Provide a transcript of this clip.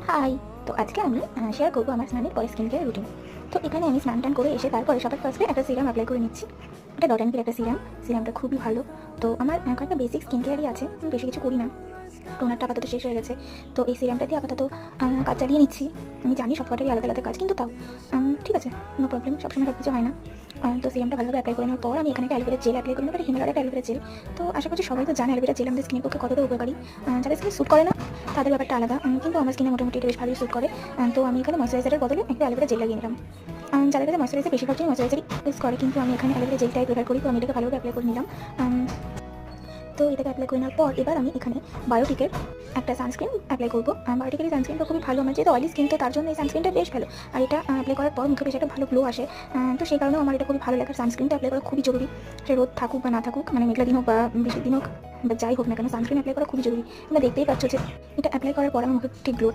High. তো আজকে আমি শেয়ার করবো আমার স্নানের পরে স্কিন কেয়ার রুটিন। তো এখানে আমি স্নান টান করে এসে তারপরে সবার ফার্স্টে একটা সিরাম অ্যাপ্লাই করে নিচ্ছি। এটা ডট অ্যান্ড কির একটা সিরামটা খুবই ভালো। তো আমার কয়েকটা বেসিক স্কিন কেয়ারই আছে, আমি বেশি কিছু করি না। টোনারটা আপাতত শেষ হয়ে গেছে, তো এই সিরামটা দিয়ে আপাতত কাজ চালিয়ে নিচ্ছি। আমি জানি সব কটারই আলাদা আলাদা কাজ, কিন্তু তাও ঠিক আছে, নো প্রবলেম, সবসময় সব কিছু হয় না। তো সিরামটা ভালোভাবে অ্যাপ্লাই করে নেওয়ার পর আমি এখানে একটা অ্যালোভেরা জেল অ্যাপ্লাই করে নেবো, এটা হিমালয়ের একটা অ্যালোভেরা জেল। তো আশা করছি সবাই তো জানে অ্যালোভেরা জেল আমাদের স্কিনের পক্ষে কতটা উপকারী। যাদের স্কিন স্যুট করে না তাদের ব্যাপারটা আলাদা, কিন্তু আমার স্কিনে মোটামুটি এটা বেশ ভালোই স্যুট করে। তো আমি এখানে ময়েশ্চারাইজারের বদলে একটা অ্যালোভেরা জেল লাগিয়ে নিলাম। যাদের কাছে ময়েশ্চারাইজার বেশিরভাগ ময়েশ্চারাইজারই ইউজ করে, কিন্তু আমি এখানে অ্যালোভেরা জেলটাই প্রেফার করি, তো আমি এটাকে ভালোভাবে অ্যাপ্লাই করে নিলাম। তো এটাকে অ্যাপ্লাই করে নেওয়ার পর এবার আমি এখানে বায়োটিকের একটা সানস্ক্রিন অ্যাপ্লাই করবো। বায়োটিকের এই সানস্ক্রিনটা খুবই ভালো, আমার যেহেতু অয়েলি স্কিন, তো তার জন্য এই সানস্ক্রিনটা বেশ ভালো। আর এটা অ্যাপ্লাই করার পর মুখে বেশ একটা ভালো গ্লো আসে। তো সেই কারণেও আমার এটা খুবই ভালো লাগে। সানস্ক্রিনটা অ্যাপ্লাই করা খুবই জরুরি, সে রোদ থাকুক বা না থাকুক, মানে মেঘলা দিন হোক বা বৃষ্টির দিন হোক বা যাই হোক না কেন, সানস্ক্রিন অ্যাপ্লাই করা খুবই জরুরি। তোমরা দেখতেই পাচ্ছ যে এটা অ্যাপ্লাই করার পর আমার মুখে ঠিক গ্লোটা